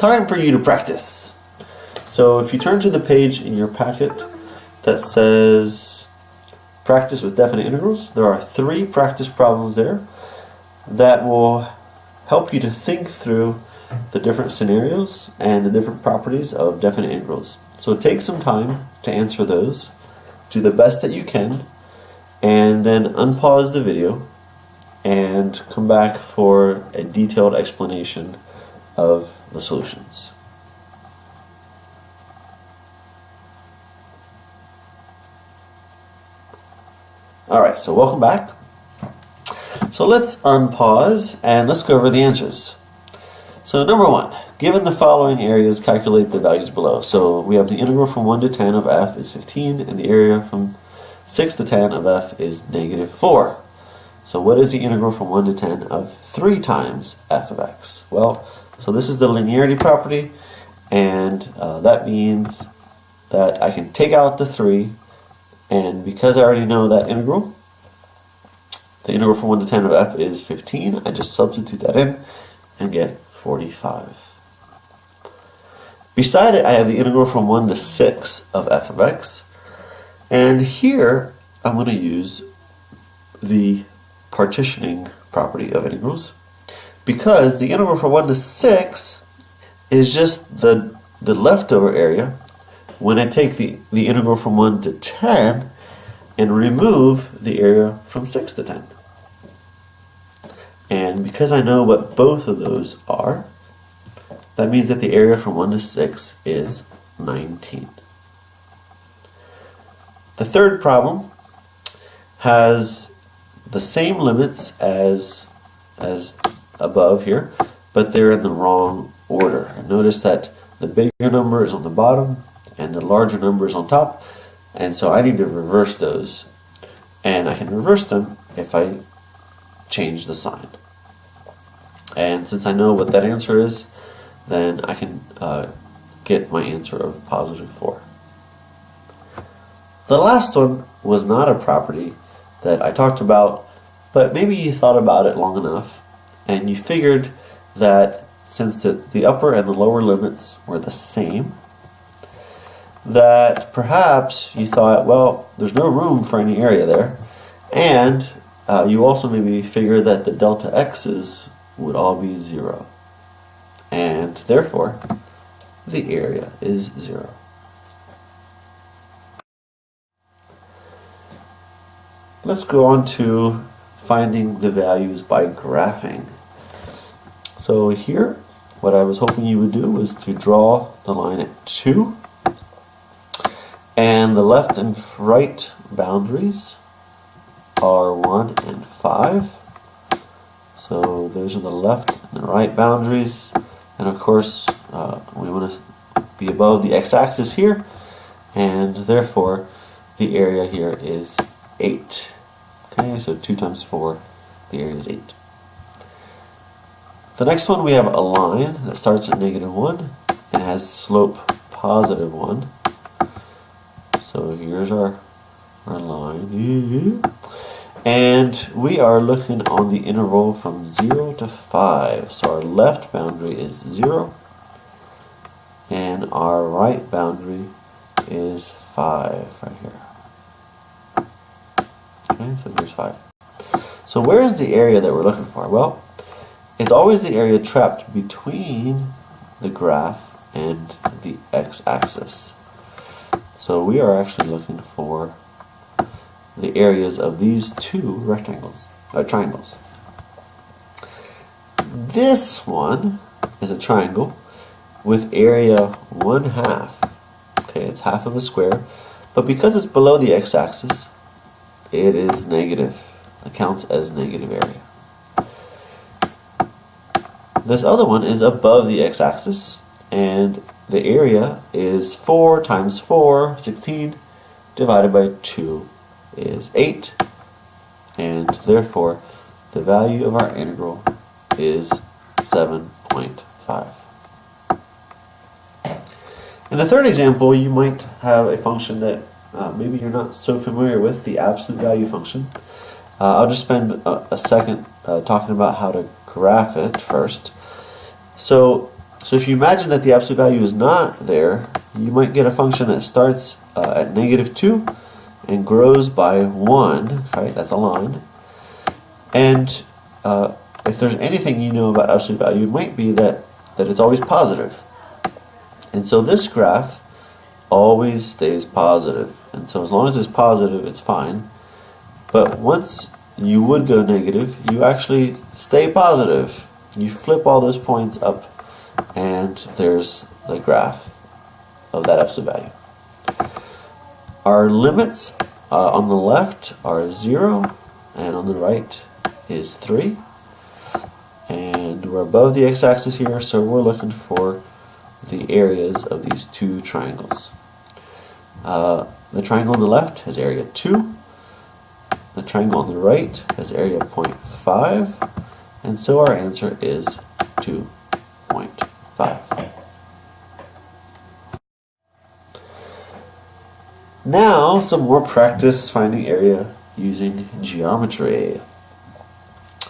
time for you to practice. So if you turn to the page in your packet that says practice with definite integrals, there are 3 practice problems there that will help you to think through the different scenarios and the different properties of definite integrals. So take some time to answer those, do the best that you can, and then unpause the video and come back for a detailed explanation of the solutions. Alright, so welcome back. So let's unpause and let's go over the answers. So number 1, given the following areas, calculate the values below. So we have the integral from 1 to 10 of f is 15, and the area from 6 to 10 of f is negative 4. So what is the integral from 1 to 10 of 3 times f of x? Well, so this is the linearity property, and that means that I can take out the 3, and because I already know that integral, the integral from 1 to 10 of f is 15, I just substitute that in and get 45. Beside it, I have the integral from 1 to 6 of f of x, and here I'm going to use the partitioning property of integrals, because the integral from 1 to 6 is just the leftover area when I take the integral from 1 to 10 and remove the area from 6 to 10. And because I know what both of those are, that means that the area from 1 to 6 is 19. The third problem has the same limits as above here, but they're in the wrong order. And notice that the bigger number is on the bottom and the larger number is on top, and so I need to reverse those, and I can reverse them if I change the sign. And since I know what that answer is, then I can get my answer of positive 4. The last one was not a property that I talked about, but maybe you thought about it long enough and you figured that since the upper and the lower limits were the same, that perhaps you thought, well, there's no room for any area there, and you also maybe figured that the delta x's would all be 0, and therefore the area is 0. Let's go on to finding the values by graphing. So here, what I was hoping you would do was to draw the line at 2, and the left and right boundaries are 1 and 5. So those are the left and the right boundaries, and of course we want to be above the x-axis here, and therefore the area here is 8. Okay, so 2 times 4, the area is 8. The next one, we have a line that starts at -1 and has slope +1. So here's our line. And we are looking on the interval from 0 to 5. So our left boundary is 0, and our right boundary is 5 right here. Okay, so here's 5. So where is the area that we're looking for? Well, it's always the area trapped between the graph and the x-axis. So we are actually looking for the areas of these 2 rectangles, or triangles. This one is a triangle with area 1/2. Okay, it's half of a square, but because it's below the x-axis, it is negative. It counts as negative area. This other one is above the x-axis, and the area is 4 times 4, 16, divided by 2 is 8, and therefore the value of our integral is 7.5. In the third example, you might have a function that maybe you're not so familiar with, the absolute value function. I'll just spend a second talking about how to graph it first. So So if you imagine that the absolute value is not there, you might get a function that starts at -2 and grows by 1, right? That's a line. And if there's anything you know about absolute value, it might be that it's always positive. And so this graph always stays positive. And so as long as it's positive, it's fine. But once you would go negative, you actually stay positive. You flip all those points up, and there's the graph of that absolute value. Our limits on the left are 0, and on the right is 3. And we're above the x-axis here, so we're looking for the areas of these two triangles. The triangle on the left has area 2. The triangle on the right has area 0.5. And so our answer is 2.5. Now, some more practice finding area using geometry.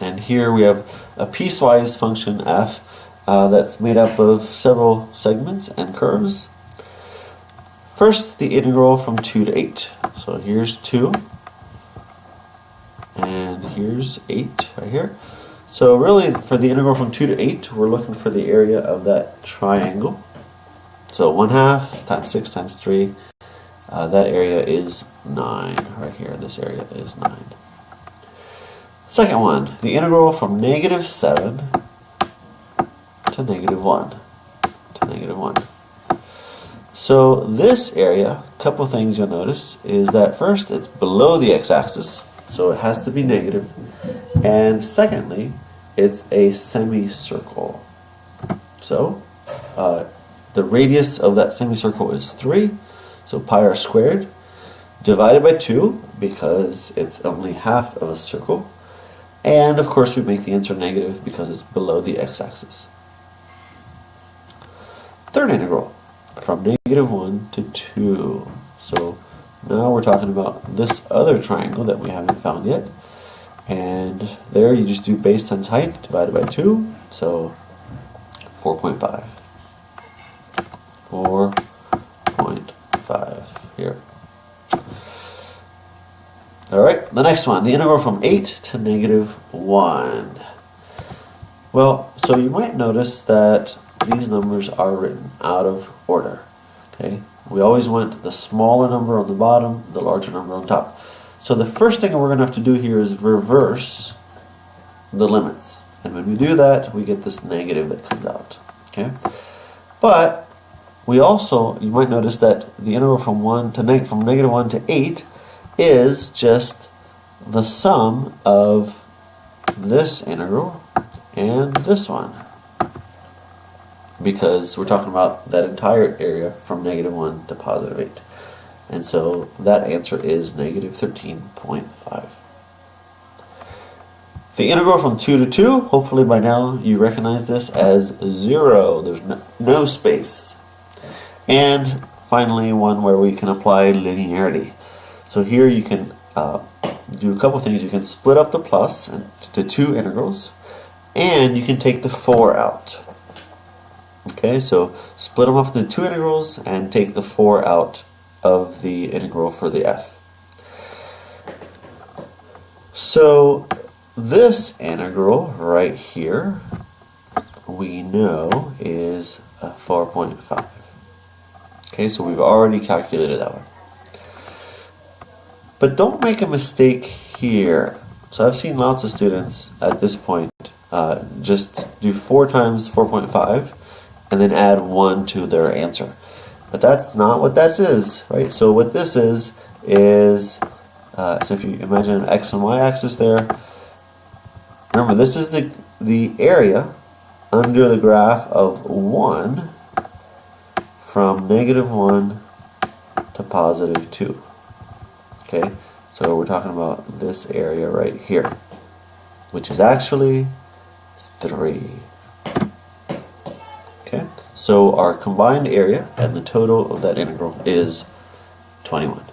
And here we have a piecewise function f that's made up of several segments and curves. First, the integral from 2 to 8. So here's 2, and here's 8 right here. So really, for the integral from 2 to 8, we're looking for the area of that triangle. So 1/2 times 6 times 3, that area is 9 right here. This area is 9. Second one, the integral from -7 to -1 to -1. So this area, a couple things you'll notice is that first, it's below the x-axis, so it has to be negative. And secondly, it's a semicircle. So the radius of that semicircle is 3, so pi r squared, divided by 2, because it's only half of a circle. And of course we make the answer negative because it's below the x-axis. Third integral, from -1 to 2. So now we're talking about this other triangle that we haven't found yet. And there you just do base times height divided by 2, so 4.5. 4.5 here. Alright, the next one, the integral from 8 to -1. Well, so you might notice that these numbers are written out of order. Okay, we always want the smaller number on the bottom, the larger number on top. So the first thing we're going to have to do here is reverse the limits. And when we do that, we get this negative that comes out. Okay, but we also, you might notice that the integral from -1 to 8 is just the sum of this integral and this one, because we're talking about that entire area from -1 to +8. And so that answer is -13.5. The integral from 2 to 2, hopefully by now you recognize this as 0. There's no space. And finally, one where we can apply linearity. So here you can do a couple things. You can split up the plus into 2 integrals, and you can take the 4 out. Okay, so split them up into 2 integrals and take the 4 out of the integral for the f. So this integral right here, we know is a 4.5. Okay, so we've already calculated that one. But don't make a mistake here. So I've seen lots of students at this point just do 4 times 4.5 and then add 1 to their answer. But that's not what this is, right? So what this is, so if you imagine an x and y axis there, remember this is the area under the graph of 1 from -1 to +2. Okay, so we're talking about this area right here, which is actually 3. Okay, so our combined area and the total of that integral is 21.